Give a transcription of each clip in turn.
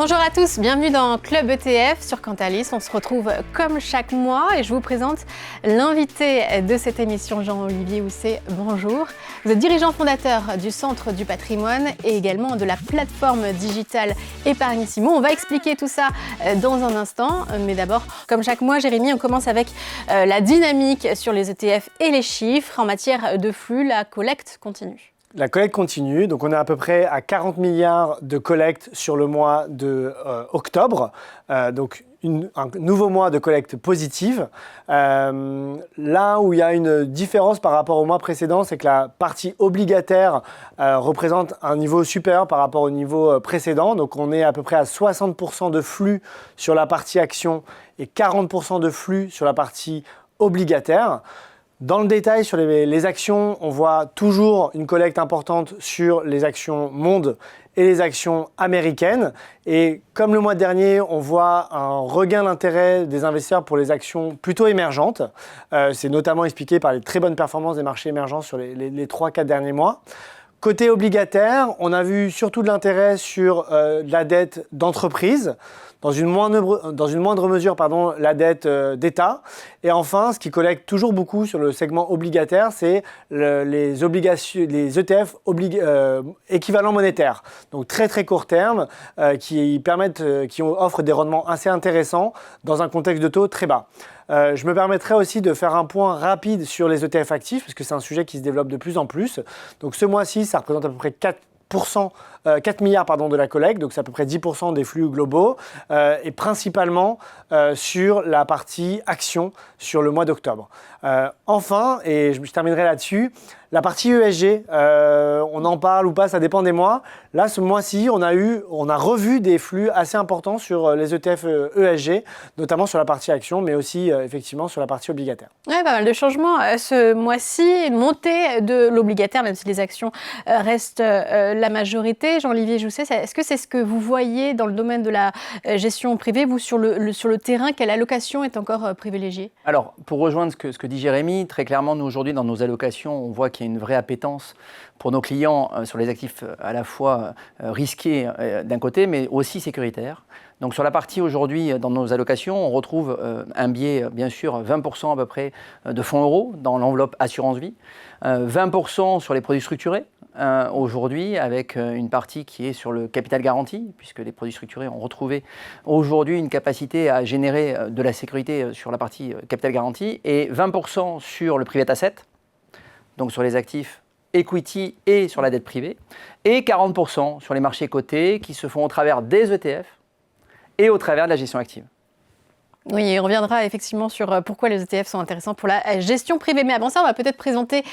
Bonjour à tous, bienvenue dans Club ETF sur Cantalis. On se retrouve comme chaque mois et je vous présente l'invité de cette émission, Jean-Olivier Housset. Bonjour. Vous êtes dirigeant fondateur du Centre du patrimoine et également de la plateforme digitale Épargnissimo. On va expliquer tout ça dans un instant. Mais d'abord, comme chaque mois, Jérémy, on commence avec la dynamique sur les ETF et les chiffres. En matière de flux, la collecte continue. La collecte continue, donc on est à peu près à 40 milliards de collecte sur le mois de octobre, donc un nouveau mois de collecte positive. Là où il y a une différence par rapport au mois précédent, c'est que la partie obligataire représente un niveau supérieur par rapport au niveau précédent, donc on est à peu près à 60% de flux sur la partie action et 40% de flux sur la partie obligataire. Dans le détail, sur les actions, on voit toujours une collecte importante sur les actions monde et les actions américaines. Et comme le mois dernier, on voit un regain d'intérêt des investisseurs pour les actions plutôt émergentes. C'est notamment expliqué par les très bonnes performances des marchés émergents sur les 3-4 derniers mois. Côté obligataire, on a vu surtout de l'intérêt sur la dette d'entreprise. Dans une moindre mesure, la dette d'État. Et enfin, ce qui collecte toujours beaucoup sur le segment obligataire, c'est les ETF équivalents monétaires. Donc très très court terme, qui offrent des rendements assez intéressants dans un contexte de taux très bas. Je me permettrai aussi de faire un point rapide sur les ETF actifs, parce que c'est un sujet qui se développe de plus en plus. Donc ce mois-ci, ça représente à peu près 4 milliards de la collecte, donc c'est à peu près 10% des flux globaux, et principalement sur la partie action sur le mois d'octobre. Enfin, et je terminerai là-dessus, la partie ESG, on en parle ou pas, ça dépend des mois. Là, ce mois-ci, on a revu des flux assez importants sur les ETF ESG, notamment sur la partie action, mais aussi effectivement sur la partie obligataire. Oui, pas mal de changements ce mois-ci, une montée de l'obligataire, même si les actions restent la majorité. Jean-Olivier Housset, est-ce que c'est ce que vous voyez dans le domaine de la gestion privée, vous sur le terrain, quelle allocation est encore privilégiée? Alors, pour rejoindre ce que dit Jérémy, très clairement, nous aujourd'hui, dans nos allocations, on voit qu'il y a une vraie appétence pour nos clients sur les actifs à la fois risqués d'un côté, mais aussi sécuritaires. Donc sur la partie aujourd'hui, dans nos allocations, on retrouve un biais, bien sûr, 20% à peu près de fonds euros dans l'enveloppe assurance vie, 20% sur les produits structurés, aujourd'hui avec une partie qui est sur le capital garanti, puisque les produits structurés ont retrouvé aujourd'hui une capacité à générer de la sécurité sur la partie capital garanti, et 20% sur le private asset, donc sur les actifs equity et sur la dette privée, et 40% sur les marchés cotés qui se font au travers des ETF et au travers de la gestion active. Oui, on reviendra effectivement sur pourquoi les ETF sont intéressants pour la gestion privée. Mais avant ça, on va peut-être présenter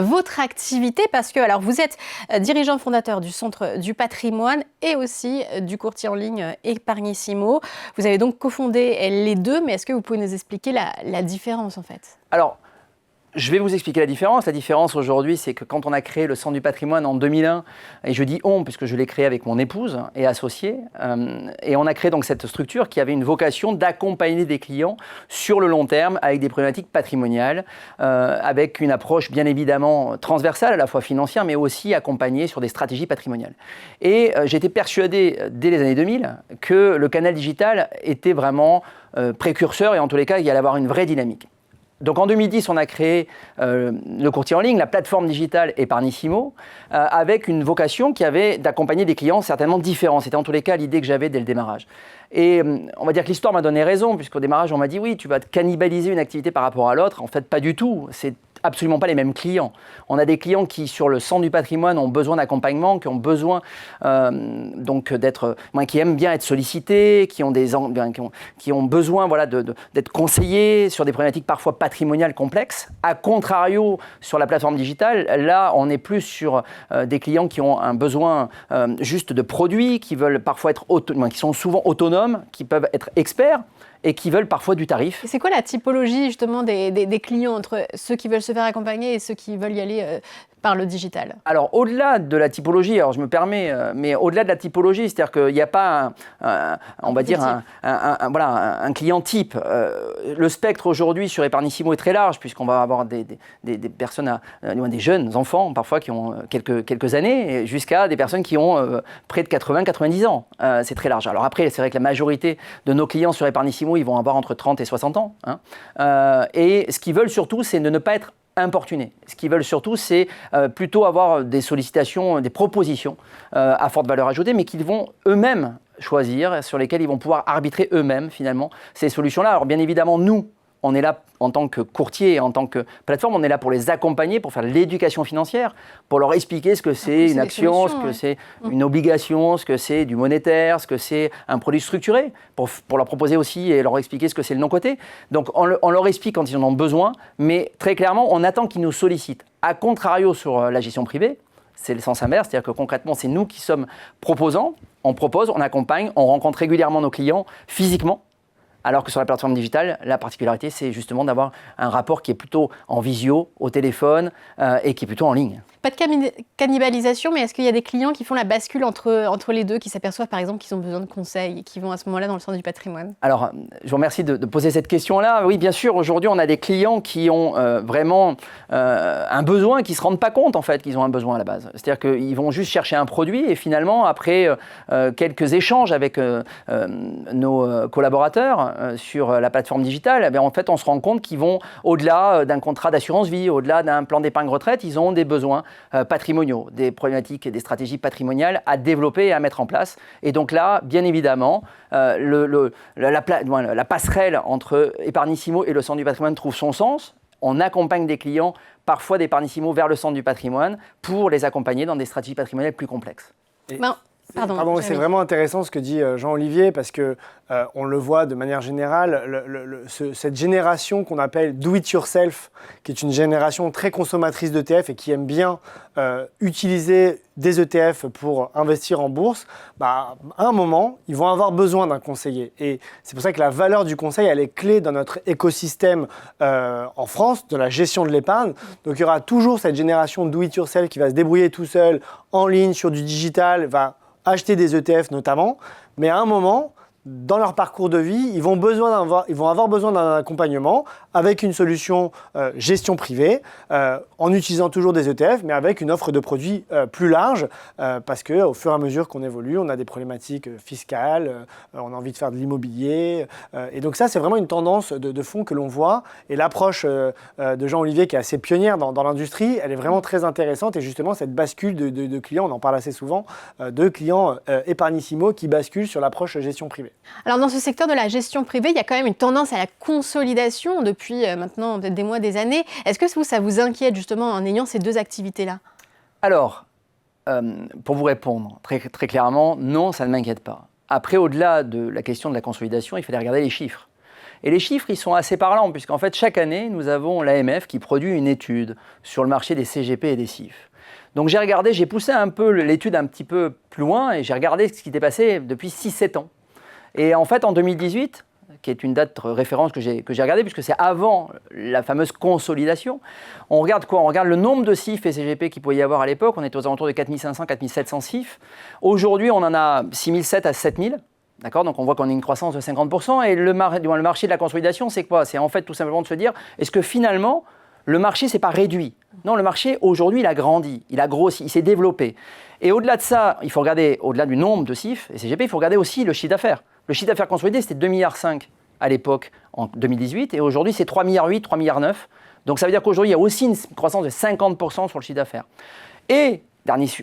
votre activité parce que alors, vous êtes dirigeant fondateur du Centre du patrimoine et aussi du courtier en ligne Épargnissimo. Vous avez donc cofondé les deux, mais est-ce que vous pouvez nous expliquer la différence en fait? Alors, je vais vous expliquer la différence. La différence aujourd'hui, c'est que quand on a créé le Centre du patrimoine en 2001, et je dis on puisque je l'ai créé avec mon épouse et associée, et on a créé donc cette structure qui avait une vocation d'accompagner des clients sur le long terme avec des problématiques patrimoniales, avec une approche bien évidemment transversale, à la fois financière, mais aussi accompagnée sur des stratégies patrimoniales. Et j'étais persuadé dès les années 2000 que le canal digital était vraiment précurseur et en tous les cas, il y allait avoir une vraie dynamique. Donc en 2010, on a créé le courtier en ligne, la plateforme digitale Épargnissimo, avec une vocation qui avait d'accompagner des clients certainement différents. C'était en tous les cas l'idée que j'avais dès le démarrage. Et on va dire que l'histoire m'a donné raison, puisqu'au démarrage, on m'a dit oui, tu vas te cannibaliser une activité par rapport à l'autre. En fait, pas du tout. C'est absolument pas les mêmes clients. On a des clients qui, sur le centre du patrimoine, ont besoin d'accompagnement, qui ont besoin qui aiment bien être sollicités, qui ont besoin d'être conseillés sur des problématiques parfois patrimoniales complexes. A contrario, sur la plateforme digitale, là, on est plus sur des clients qui ont un besoin juste de produits, qui veulent parfois qui sont souvent autonomes, qui peuvent être experts, et qui veulent parfois du tarif. Et c'est quoi la typologie justement des clients entre ceux qui veulent se faire accompagner et ceux qui veulent y aller par le digital? Alors, au-delà de la typologie, alors je me permets, mais au-delà de la typologie, c'est-à-dire qu'il n'y a pas, on va dire, un client type. Le spectre aujourd'hui sur Eparnissimo est très large, puisqu'on va avoir des personnes, des jeunes enfants, parfois, qui ont quelques années, jusqu'à des personnes qui ont près de 80-90 ans. C'est très large. Alors après, c'est vrai que la majorité de nos clients sur Eparnissimo, ils vont avoir entre 30 et 60 ans. Et ce qu'ils veulent surtout, c'est de ne pas être importunés. Ce qu'ils veulent surtout, c'est plutôt avoir des sollicitations, des propositions à forte valeur ajoutée, mais qu'ils vont eux-mêmes choisir, sur lesquelles ils vont pouvoir arbitrer eux-mêmes, finalement, ces solutions-là. Alors, bien évidemment, nous, on est là en tant que courtier, en tant que plateforme, on est là pour les accompagner, pour faire de l'éducation financière, pour leur expliquer ce que c'est une action, ce que c'est une obligation, ce que c'est du monétaire, ce que c'est un produit structuré, pour leur proposer aussi et leur expliquer ce que c'est le non-coté. Donc on leur explique quand ils en ont besoin, mais très clairement, on attend qu'ils nous sollicitent. A contrario sur la gestion privée, c'est le sens inverse, c'est-à-dire que concrètement, c'est nous qui sommes proposants, on propose, on accompagne, on rencontre régulièrement nos clients physiquement. Alors que sur la plateforme digitale, la particularité, c'est justement d'avoir un rapport qui est plutôt en visio, au téléphone et qui est plutôt en ligne. Pas de cannibalisation, mais est-ce qu'il y a des clients qui font la bascule entre les deux, qui s'aperçoivent par exemple qu'ils ont besoin de conseils et qui vont à ce moment-là dans le centre du patrimoine? Alors, je vous remercie de poser cette question-là. Oui, bien sûr, aujourd'hui, on a des clients qui ont vraiment un besoin, qui ne se rendent pas compte en fait qu'ils ont un besoin à la base. C'est-à-dire qu'ils vont juste chercher un produit et finalement, après quelques échanges avec nos collaborateurs sur la plateforme digitale, eh bien, en fait, on se rend compte qu'ils vont au-delà d'un contrat d'assurance vie, au-delà d'un plan d'épargne retraite, ils ont des besoins patrimoniaux, des problématiques et des stratégies patrimoniales à développer et à mettre en place. Et donc là, bien évidemment, la passerelle entre Eparnissimo et le centre du patrimoine trouve son sens. On accompagne des clients, parfois d'Eparnissimo, vers le centre du patrimoine pour les accompagner dans des stratégies patrimoniales plus complexes. Pardon, c'est vraiment intéressant ce que dit Jean-Olivier parce que on le voit de manière générale, cette génération qu'on appelle do it yourself, qui est une génération très consommatrice d'ETF et qui aime bien utiliser des ETF pour investir en bourse, à un moment, ils vont avoir besoin d'un conseiller. Et c'est pour ça que la valeur du conseil, elle est clé dans notre écosystème en France, de la gestion de l'épargne. Donc il y aura toujours cette génération do it yourself qui va se débrouiller tout seul, en ligne, sur du digital, va acheter des ETF notamment, mais à un moment, dans leur parcours de vie, ils vont avoir besoin d'un accompagnement avec une solution gestion privée, en utilisant toujours des ETF, mais avec une offre de produits plus large, parce qu'au fur et à mesure qu'on évolue, on a des problématiques fiscales, on a envie de faire de l'immobilier, et donc ça, c'est vraiment une tendance de fond que l'on voit, et l'approche de Jean-Olivier, qui est assez pionnière dans l'industrie, elle est vraiment très intéressante, et justement, cette bascule de clients, on en parle assez souvent, de clients Eparnissimo qui basculent sur l'approche gestion privée. Alors dans ce secteur de la gestion privée, il y a quand même une tendance à la consolidation depuis maintenant peut-être des mois, des années. Est-ce que ça vous inquiète justement en ayant ces deux activités-là? Alors, pour vous répondre très, très clairement, non, ça ne m'inquiète pas. Après, au-delà de la question de la consolidation, il fallait regarder les chiffres. Et les chiffres, ils sont assez parlants, puisqu'en fait, chaque année, nous avons l'AMF qui produit une étude sur le marché des CGP et des CIF. Donc j'ai poussé un peu l'étude un petit peu plus loin, et j'ai regardé ce qui était passé depuis 6-7 ans. Et en fait, en 2018, qui est une date de référence que j'ai regardée, puisque c'est avant la fameuse consolidation, on regarde quoi? On regarde le nombre de CIF et CGP qu'il pouvait y avoir à l'époque. On était aux alentours de 4500, 4700 CIF. Aujourd'hui, on en a 6700 à 7000. D'accord? Donc on voit qu'on a une croissance de 50%. Et le marché de la consolidation, c'est quoi? C'est en fait tout simplement de se dire, est-ce que finalement, le marché ne s'est pas réduit? Non, le marché, aujourd'hui, il a grandi, il a grossi, il s'est développé. Et au-delà de ça, il faut regarder, au-delà du nombre de CIF et CGP, il faut regarder aussi le chiffre d'affaires. Le chiffre d'affaires consolidé, c'était 2,5 milliards à l'époque, en 2018, et aujourd'hui, c'est 3,8 milliards, 3,9 milliards. Donc ça veut dire qu'aujourd'hui, il y a aussi une croissance de 50% sur le chiffre d'affaires. Et,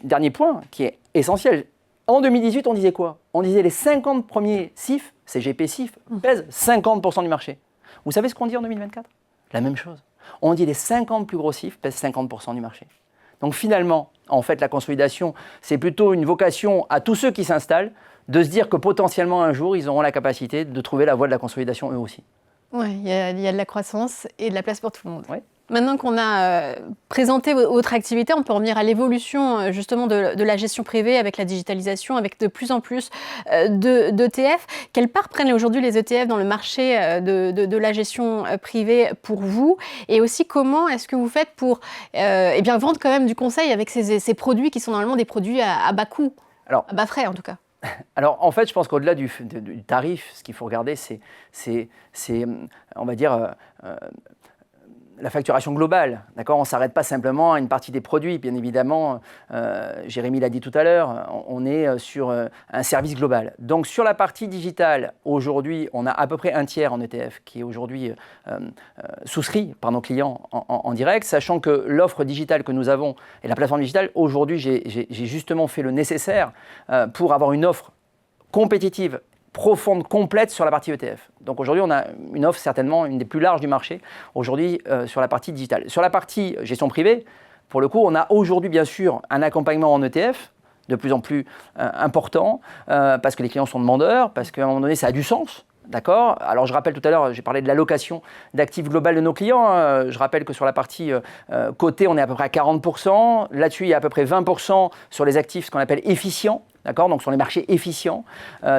dernier point, qui est essentiel, en 2018, on disait quoi? On disait les 50 premiers CIF, CGP CIF, pèsent 50% du marché. Vous savez ce qu'on dit en 2024? La même chose. On dit les 50 plus gros CIF pèsent 50% du marché. Donc finalement, en fait, la consolidation, c'est plutôt une vocation à tous ceux qui s'installent de se dire que potentiellement un jour, ils auront la capacité de trouver la voie de la consolidation eux aussi. Oui, il y a de la croissance et de la place pour tout le monde. Ouais. Maintenant qu'on a présenté votre activité, on peut revenir à l'évolution justement de la gestion privée avec la digitalisation, avec de plus en plus d'ETF. Quelle part prennent aujourd'hui les ETF dans le marché de la gestion privée pour vous? Et aussi, comment est-ce que vous faites pour vendre quand même du conseil avec ces produits qui sont normalement des produits à bas coût, à bas frais en tout cas? Alors, en fait, je pense qu'au-delà du tarif, ce qu'il faut regarder, c'est on va dire, la facturation globale, d'accord. On ne s'arrête pas simplement à une partie des produits. Bien évidemment, Jérémy l'a dit tout à l'heure, on est sur un service global. Donc sur la partie digitale, aujourd'hui, on a à peu près un tiers en ETF qui est aujourd'hui souscrit par nos clients en direct, sachant que l'offre digitale que nous avons et la plateforme digitale, aujourd'hui, j'ai justement fait le nécessaire pour avoir une offre compétitive, profonde, complète sur la partie ETF. Donc aujourd'hui, on a une offre certainement une des plus larges du marché aujourd'hui sur la partie digitale. Sur la partie gestion privée, pour le coup, on a aujourd'hui bien sûr un accompagnement en ETF de plus en plus important parce que les clients sont demandeurs, parce qu'à un moment donné, ça a du sens. D'accord. Alors je rappelle tout à l'heure, j'ai parlé de l'allocation d'actifs global de nos clients. Je rappelle que sur la partie cotée, on est à peu près à 40%. Là-dessus, il y a à peu près 20% sur les actifs, ce qu'on appelle efficients. D'accord, donc sur les marchés efficients.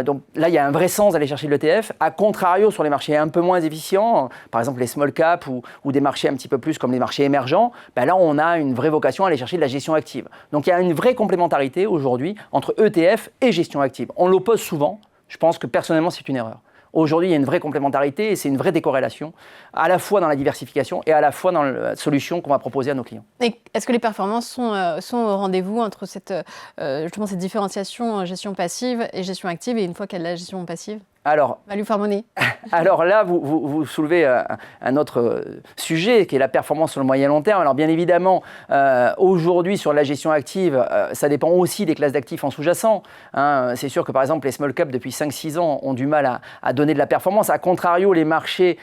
Donc là, il y a un vrai sens d'aller chercher de l'ETF. A contrario, sur les marchés un peu moins efficients, par exemple les small cap ou des marchés un petit peu plus comme les marchés émergents, là, on a une vraie vocation à aller chercher de la gestion active. Donc il y a une vraie complémentarité aujourd'hui entre ETF et gestion active. On l'oppose souvent. Je pense que personnellement, c'est une erreur. Aujourd'hui, il y a une vraie complémentarité et c'est une vraie décorrélation, à la fois dans la diversification et à la fois dans la solution qu'on va proposer à nos clients. Et est-ce que les performances sont au rendez-vous entre justement cette différenciation gestion passive et gestion active, et une fois qu'il y a de la gestion passive? Alors, Value for money. Alors là, vous soulevez un autre sujet qui est la performance sur le moyen long terme. Alors bien évidemment, aujourd'hui sur la gestion active, ça dépend aussi des classes d'actifs en sous-jacent. C'est sûr que par exemple les small cap depuis 5-6 ans ont du mal à donner de la performance. A contrario, les marchés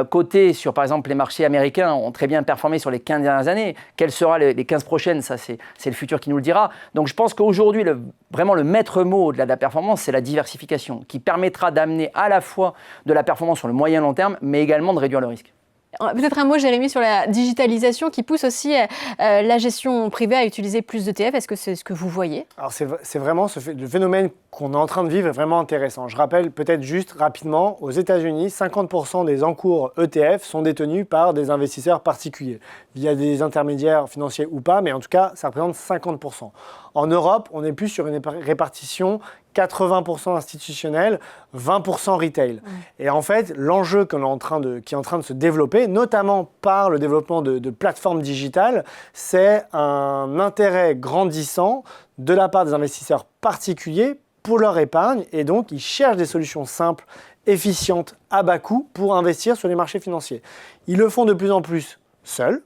cotés sur par exemple les marchés américains ont très bien performé sur les 15 dernières années. Quelles seront les 15 prochaines? Ça c'est le futur qui nous le dira. Donc je pense qu'aujourd'hui, vraiment le maître mot au-delà de la performance, c'est la diversification qui permettra d'amener à la fois de la performance sur le moyen long terme, mais également de réduire le risque. Peut-être un mot, Jérémy, sur la digitalisation qui pousse aussi la gestion privée à utiliser plus d'ETF. Est-ce que c'est ce que vous voyez? Alors c'est vraiment le phénomène qu'on est en train de vivre est vraiment intéressant. Je rappelle peut-être juste rapidement, aux États-Unis, 50% des encours ETF sont détenus par des investisseurs particuliers, via des intermédiaires financiers ou pas, mais en tout cas, ça représente 50%. En Europe, on est plus sur une répartition 80% institutionnel, 20% retail. Et en fait, l'enjeu qui est en train de se développer, notamment par le développement de plateformes digitales, c'est un intérêt grandissant de la part des investisseurs particuliers pour leur épargne. Et donc, ils cherchent des solutions simples, efficientes, à bas coût pour investir sur les marchés financiers. Ils le font de plus en plus seuls,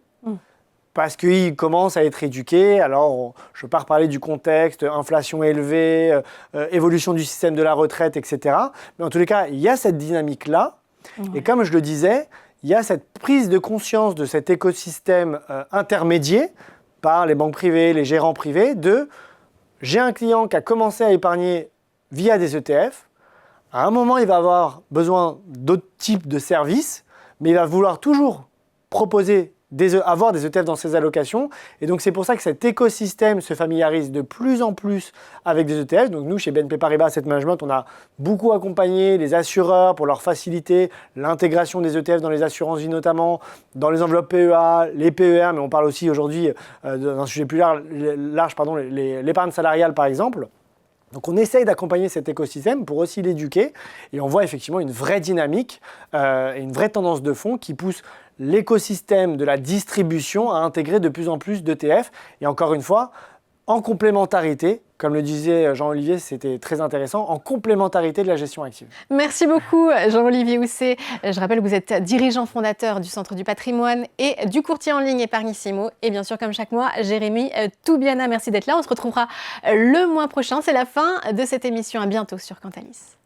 parce qu'ils commencent à être éduqués. Alors, je ne vais pas reparler du contexte, inflation élevée, évolution du système de la retraite, etc. Mais en tous les cas, il y a cette dynamique-là. Et comme je le disais, il y a cette prise de conscience de cet écosystème intermédiaire par les banques privées, les gérants privés, j'ai un client qui a commencé à épargner via des ETF. À un moment, il va avoir besoin d'autres types de services, mais il va vouloir toujours proposer avoir des ETF dans ses allocations. Et donc, c'est pour ça que cet écosystème se familiarise de plus en plus avec des ETF. Donc, nous, chez BNP Paribas Asset Management, on a beaucoup accompagné les assureurs pour leur faciliter l'intégration des ETF dans les assurances vie notamment, dans les enveloppes PEA, les PER, mais on parle aussi aujourd'hui d'un sujet plus large, l'épargne salariale par exemple. Donc on essaye d'accompagner cet écosystème pour aussi l'éduquer et on voit effectivement une vraie dynamique et une vraie tendance de fond qui pousse l'écosystème de la distribution à intégrer de plus en plus d'ETF et encore une fois, en complémentarité, comme le disait Jean-Olivier, c'était très intéressant, en complémentarité de la gestion active. Merci beaucoup Jean-Olivier Housset. Je rappelle que vous êtes dirigeant fondateur du Centre du patrimoine et du courtier en ligne Épargnissimo. Et bien sûr, comme chaque mois, Jérémy Toubiana, merci d'être là. On se retrouvera le mois prochain. C'est la fin de cette émission. À bientôt sur Cantalis.